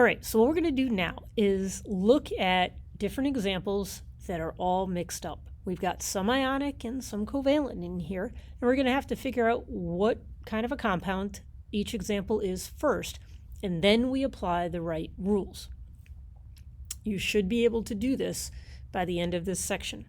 All right, so what we're going to do now is look at different examples that are all mixed up. We've got some ionic and some covalent in here, and we're going to have to figure out what kind of a compound each example is first, and then we apply the right rules. You should be able to do this by the end of this section.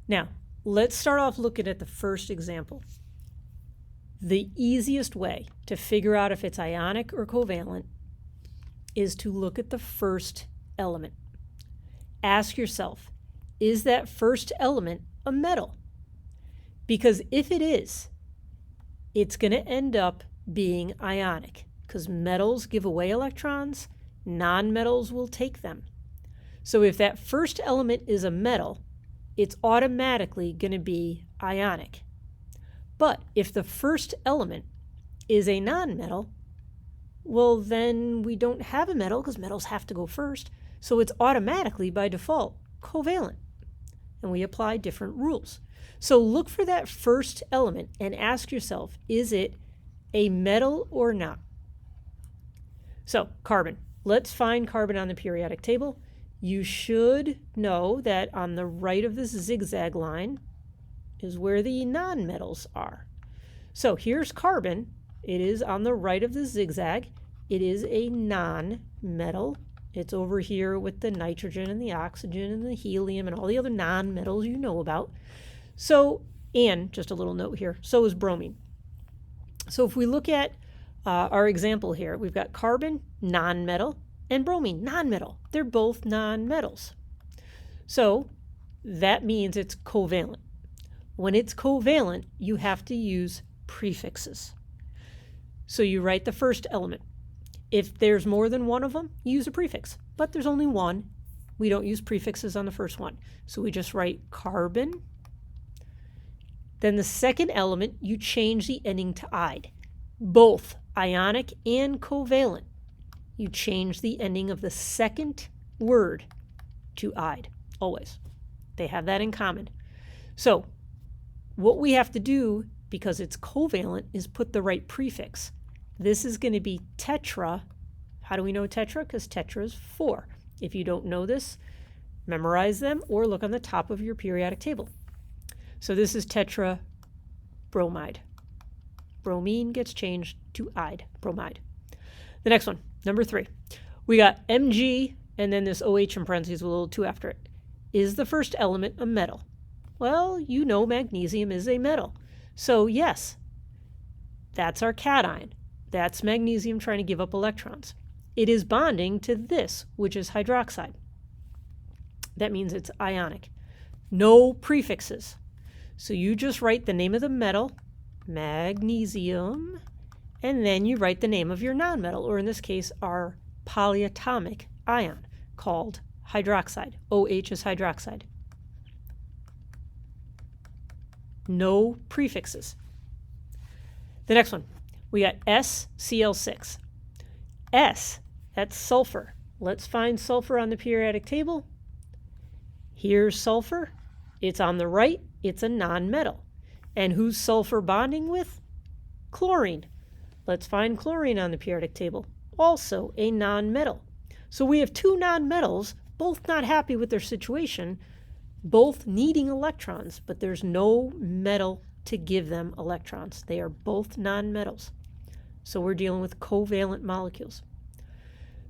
Now, let's start off looking at the first example. The easiest way to figure out if it's ionic or covalent is to look at the first element. Ask yourself, is that first element a metal? Because if it is, it's going to end up being ionic, because metals give away electrons, nonmetals will take them. So if that first element is a metal, it's automatically going to be ionic. But if the first element is a nonmetal, well, then we don't have a metal because metals have to go first. So it's automatically, by default, covalent. And we apply different rules. So look for that first element and ask yourself, is it a metal or not? So carbon. Let's find carbon on the periodic table. You should know that on the right of this zigzag line is where the nonmetals are. So here's carbon. It is on the right of the zigzag. It is a non-metal. It's over here with the nitrogen and the oxygen and the helium and all the other non-metals you know about. So, and just a little note here, so is bromine. So if we look at our example here, we've got carbon, non-metal, and bromine, non-metal. They're both non-metals. So that means it's covalent. When it's covalent, you have to use prefixes. So you write the first element. If there's more than one of them, you use a prefix. But there's only one. We don't use prefixes on the first one. So we just write carbon. Then the second element, you change the ending to "ide." Both ionic and covalent, you change the ending of the second word to "ide," always. They have that in common. So what we have to do, because it's covalent, is put the right prefix. This is going to be tetra. How do we know tetra? Because tetra is 4. If you don't know this, memorize them or look on the top of your periodic table. So this is tetra bromide. Bromine gets changed to "ide," bromide. The next one, number 3. We got Mg and then this OH in parentheses with a little 2 after it. Is the first element a metal? Well, you know magnesium is a metal. So yes, that's our cation. That's magnesium trying to give up electrons. It is bonding to this, which is hydroxide. That means it's ionic. No prefixes. So you just write the name of the metal, magnesium, and then you write the name of your nonmetal, or in this case, our polyatomic ion called hydroxide. OH is hydroxide. No prefixes. The next one, we got SCl6. S, that's sulfur. Let's find sulfur on the periodic table. Here's sulfur. It's on the right. It's a nonmetal. And who's sulfur bonding with? Chlorine. Let's find chlorine on the periodic table. Also a nonmetal. So we have two nonmetals, both not happy with their situation, both needing electrons, but there's no metal to give them electrons. They are both nonmetals. So we're dealing with covalent molecules.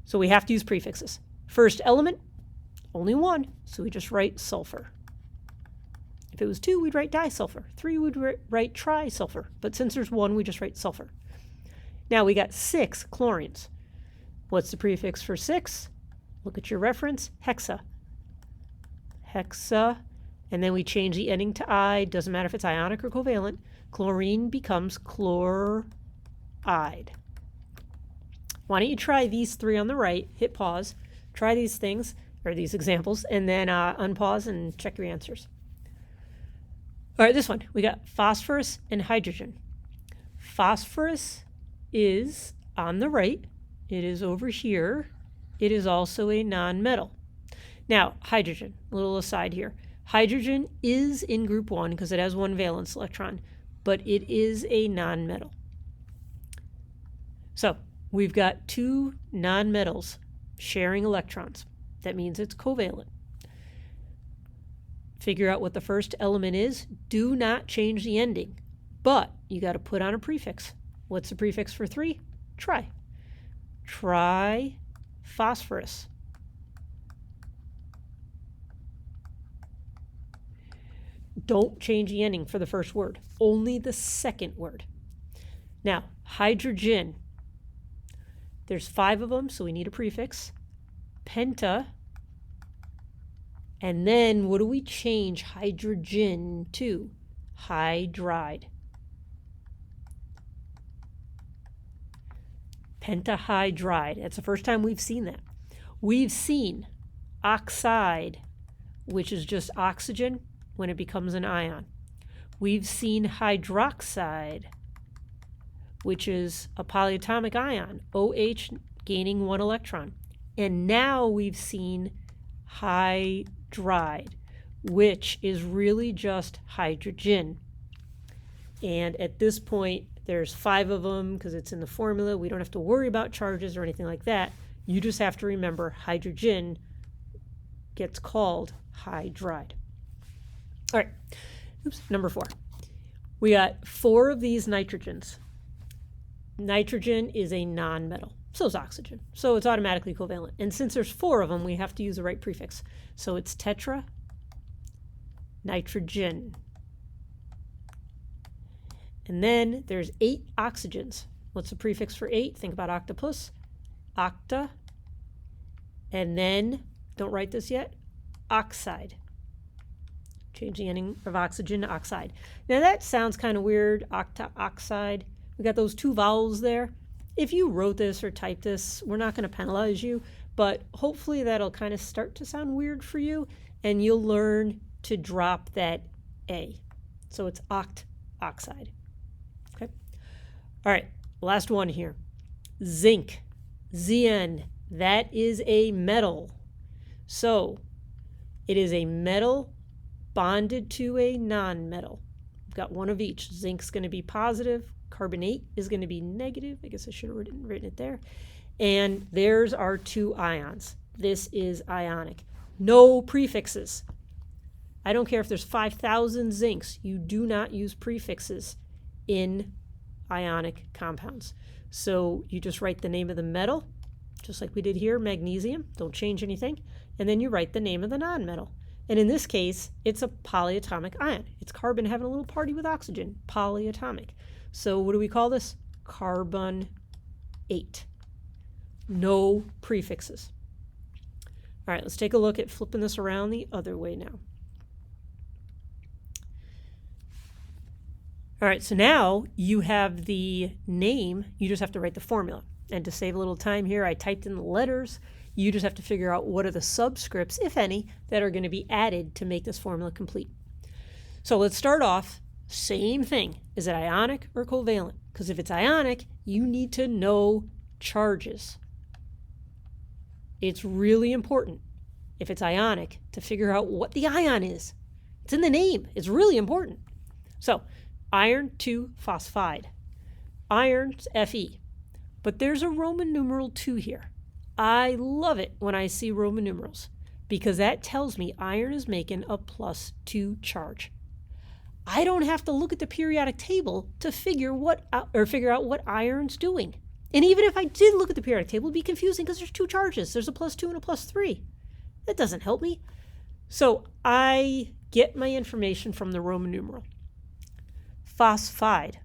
So we have to use prefixes. First element, only one, so we just write sulfur. If it was 2, we'd write disulfur. 3, we'd write trisulfur. But since there's 1, we just write sulfur. Now we got 6 chlorines. What's the prefix for 6? Look at your reference, hexa. Hexa, and then we change the ending to "ide." Doesn't matter if it's ionic or covalent. Chlorine becomes chloride. Why don't you try these 3 on the right, hit pause, try these things, or these examples, and then unpause and check your answers. All right, this one, we got phosphorus and hydrogen. Phosphorus is on the right. It is over here. It is also a nonmetal. Now, hydrogen, a little aside here. Hydrogen is in group 1 because it has 1 valence electron, but it is a nonmetal. So we've got two nonmetals sharing electrons. That means it's covalent. Figure out what the first element is. Do not change the ending, but you got to put on a prefix. What's the prefix for 3? Tri. Triphosphorus. Don't change the ending for the first word, only the second word. Now, hydrogen. There's 5 of them, so we need a prefix. Penta. And then what do we change hydrogen to? Hydride. Pentahydride. That's the first time we've seen that. We've seen oxide, which is just oxygen when it becomes an ion. We've seen hydroxide, which is a polyatomic ion, OH gaining 1 electron. And now we've seen hydride, which is really just hydrogen. And at this point, there's 5 of them because it's in the formula. We don't have to worry about charges or anything like that. You just have to remember hydrogen gets called hydride. All right, number 4. We got 4 of these nitrogens. Nitrogen is a nonmetal. So is oxygen. So it's automatically covalent. And since there's 4 of them, we have to use the right prefix. So it's tetra nitrogen. And then there's 8 oxygens. What's the prefix for 8? Think about octopus. Octa. And then, don't write this yet, oxide. Change the ending of oxygen to oxide. Now that sounds kind of weird, octa, oxide. We got those 2 vowels there. If you wrote this or typed this, we're not going to penalize you, but hopefully that'll kind of start to sound weird for you, and you'll learn to drop that A. So it's oxide. Okay. All right, last one here. Zinc, Zn, that is a metal. So it is a metal bonded to a nonmetal. We've got 1 of each. Zinc's going to be positive. Carbonate is going to be negative. I guess I should have written it there. And there's our 2 ions. This is ionic. No prefixes. I don't care if there's 5,000 zincs. You do not use prefixes in ionic compounds. So you just write the name of the metal, just like we did here, magnesium. Don't change anything. And then you write the name of the nonmetal. And in this case, it's a polyatomic ion. It's carbon having a little party with oxygen, polyatomic. So what do we call this? Carbon 8. No prefixes. All right, let's take a look at flipping this around the other way now. All right, so now you have the name. You just have to write the formula. And to save a little time here, I typed in the letters. You just have to figure out what are the subscripts, if any, that are going to be added to make this formula complete. So let's start off. Same thing. Is it ionic or covalent? Because if it's ionic, you need to know charges. It's really important, if it's ionic, to figure out what the ion is. It's in the name. It's really important. So, iron 2 phosphide. Iron's Fe. But there's a Roman numeral 2 here. I love it when I see Roman numerals because that tells me iron is making a +2 charge. I don't have to look at the periodic table to figure out what iron's doing. And even if I did look at the periodic table, it'd be confusing because there's 2 charges. There's a +2 and a +3. That doesn't help me. So I get my information from the Roman numeral. Phosphide.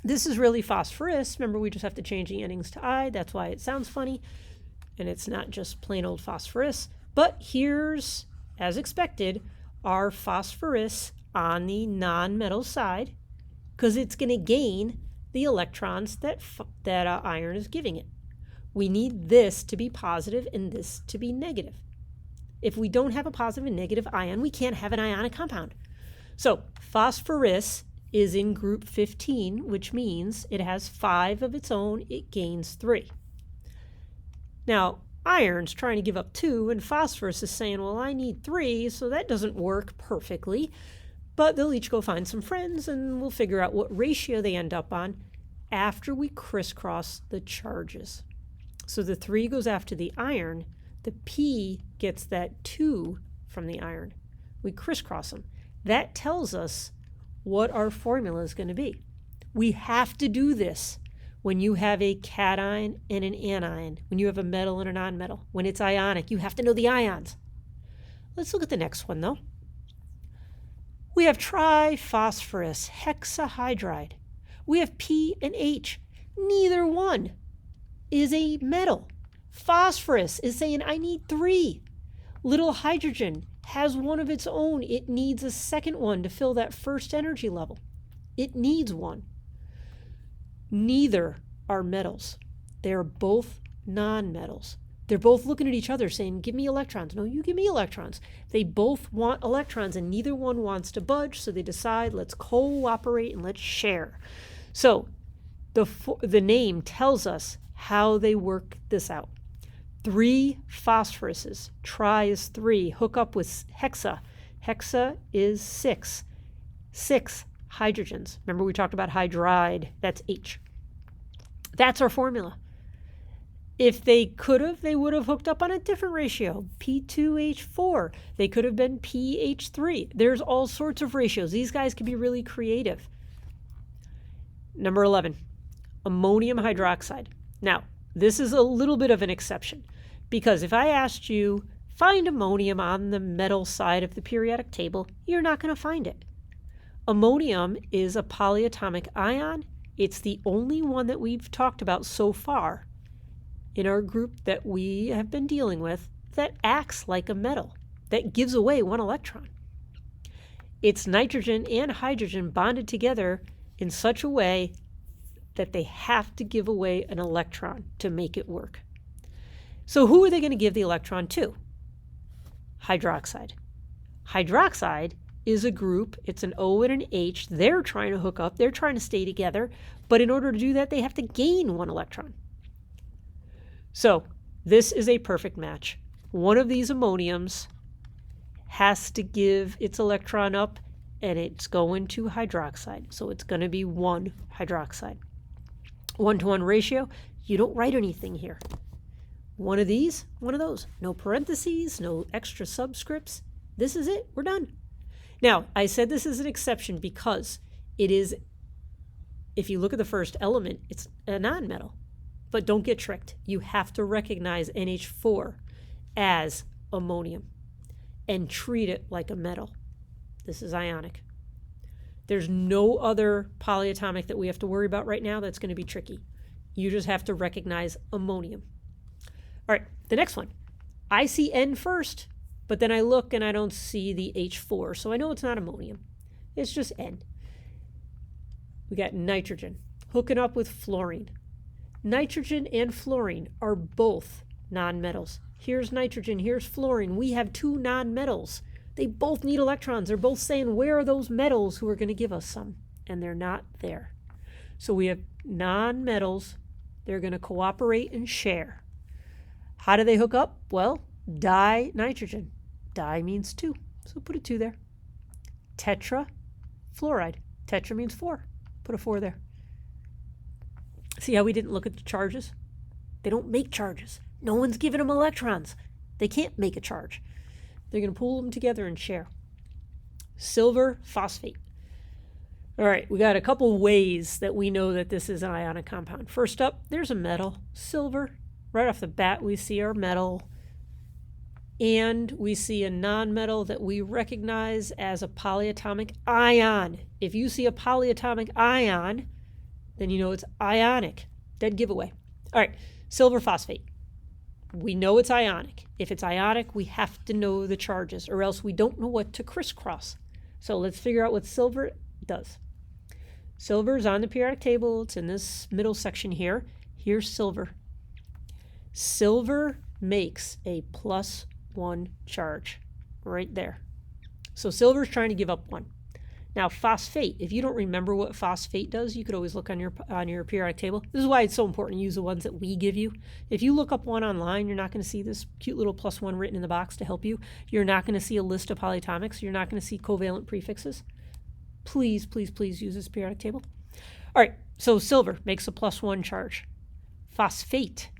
This is really phosphorus. Remember, we just have to change the endings to I. That's why it sounds funny. And it's not just plain old phosphorus. But here's, as expected, our phosphorus on the nonmetal side because it's going to gain the electrons that iron is giving it. We need this to be positive and this to be negative. If we don't have a positive and negative ion, we can't have an ionic compound. So phosphorus is in group 15, which means it has 5 of its own. It gains 3. Now, iron's trying to give up 2, and phosphorus is saying, well, I need 3, so that doesn't work perfectly. But they'll each go find some friends, and we'll figure out what ratio they end up on. after we crisscross the charges. So the 3 goes after the iron, the P gets that 2 from the iron. We crisscross them. That tells us what our formula is going to be. We have to do this when you have a cation and an anion, when you have a metal and a nonmetal. When it's ionic, you have to know the ions. Let's look at the next one, though. We have triphosphorus hexahydride. We have P and H. Neither one is a metal. Phosphorus is saying, I need 3. Little hydrogen has one of its own. It needs a second one to fill that first energy level. It needs one. Neither are metals. They're both nonmetals. They're both looking at each other saying, give me electrons. No, you give me electrons. They both want electrons and neither one wants to budge, so they decide, let's cooperate and let's share. So the name tells us how they work this out. 3 phosphoruses, tri is 3, hook up with hexa. Hexa is 6. 6 hydrogens. Remember we talked about hydride, that's H. That's our formula. If they could have, they would have hooked up on a different ratio, P2H4. They could have been PH3. There's all sorts of ratios. These guys can be really creative. Number 11, ammonium hydroxide. Now, this is a little bit of an exception because if I asked you, find ammonium on the metal side of the periodic table, you're not going to find it. Ammonium is a polyatomic ion. It's the only one that we've talked about so far in our group that we have been dealing with that acts like a metal, that gives away 1 electron. It's nitrogen and hydrogen bonded together in such a way that they have to give away an electron to make it work. So who are they going to give the electron to? Hydroxide. Hydroxide is a group, it's an O and an H. They're trying to hook up, they're trying to stay together, but in order to do that, they have to gain 1 electron. So this is a perfect match. One of these ammoniums has to give its electron up and it's going to hydroxide. So it's going to be 1 hydroxide. 1-to-1 ratio, you don't write anything here. One of these, one of those. No parentheses, no extra subscripts. This is it, we're done. Now, I said this is an exception because it is, if you look at the first element, it's a nonmetal. But don't get tricked. You have to recognize NH4 as ammonium and treat it like a metal. This is ionic. There's no other polyatomic that we have to worry about right now that's going to be tricky. You just have to recognize ammonium. All right, the next one. I see N first, but then I look and I don't see the H4, so I know it's not ammonium. It's just N. We got nitrogen hooking up with fluorine. Nitrogen and fluorine are both nonmetals. Here's nitrogen, here's fluorine. We have 2 nonmetals. They both need electrons. They're both saying, where are those metals who are going to give us some? And they're not there. So we have nonmetals. They're going to cooperate and share. How do they hook up? Well, dinitrogen. Di means 2, so put a 2 there. Tetrafluoride. Tetra means 4. Put a 4 there. See how we didn't look at the charges? They don't make charges. No one's giving them electrons. They can't make a charge. They're going to pull them together and share. Silver phosphate. All right, we got a couple ways that we know that this is an ionic compound. First up, there's a metal, silver. Right off the bat, we see our metal. And we see a nonmetal that we recognize as a polyatomic ion. If you see a polyatomic ion, then you know it's ionic. Dead giveaway. All right, silver phosphate. We know it's ionic. If it's ionic, we have to know the charges, or else we don't know what to crisscross. So let's figure out what silver does. Silver is on the periodic table. It's in this middle section here. Here's silver. Silver makes a +1 charge right there. So silver is trying to give up 1. Now, phosphate, if you don't remember what phosphate does, you could always look on your periodic table. This is why it's so important to use the ones that we give you. If you look up one online, you're not going to see this cute little +1 written in the box to help you. You're not going to see a list of polyatomics. You're not going to see covalent prefixes. Please, please, please use this periodic table. All right, so silver makes a +1 charge. Phosphate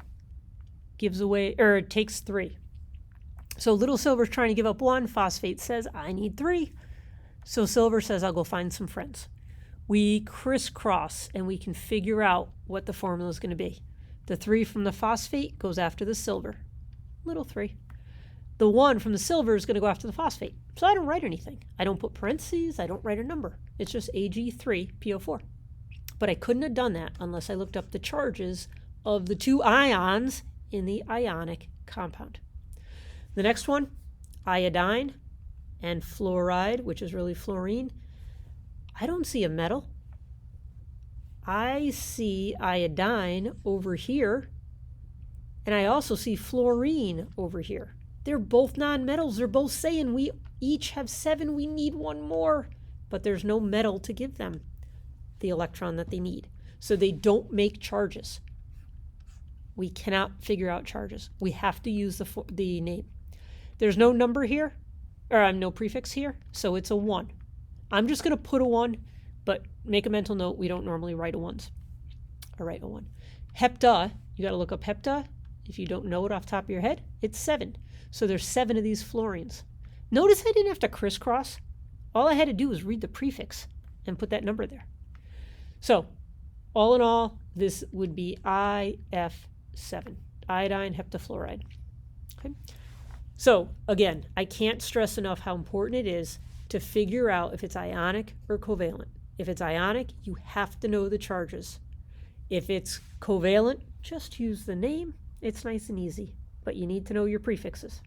gives away, or takes 3. So little silver's trying to give up 1. Phosphate says, I need 3. So silver says, I'll go find some friends. We crisscross and we can figure out what the formula is going to be. The 3 from the phosphate goes after the silver. Little 3. The 1 from the silver is going to go after the phosphate. So I don't write anything. I don't put parentheses. I don't write a number. It's just Ag3PO4. But I couldn't have done that unless I looked up the charges of the 2 ions in the ionic compound. The next one, iodine and fluoride, which is really fluorine. I don't see a metal. I see iodine over here, and I also see fluorine over here. They're both nonmetals. They're both saying we each have 7. We need 1 more, but there's no metal to give them the electron that they need. So they don't make charges. We cannot figure out charges. We have to use the name. There's no number here, or no prefix here, so it's a 1. I'm just going to put a 1, but make a mental note, we don't normally write a 1. Or write a 1. Hepta, you got to look up hepta. If you don't know it off the top of your head, it's 7. So there's 7 of these fluorines. Notice I didn't have to crisscross. All I had to do was read the prefix and put that number there. So all in all, this would be IF7, iodine heptafluoride. Okay. So again, I can't stress enough how important it is to figure out if it's ionic or covalent. If it's ionic, you have to know the charges. If it's covalent, just use the name. It's nice and easy, but you need to know your prefixes.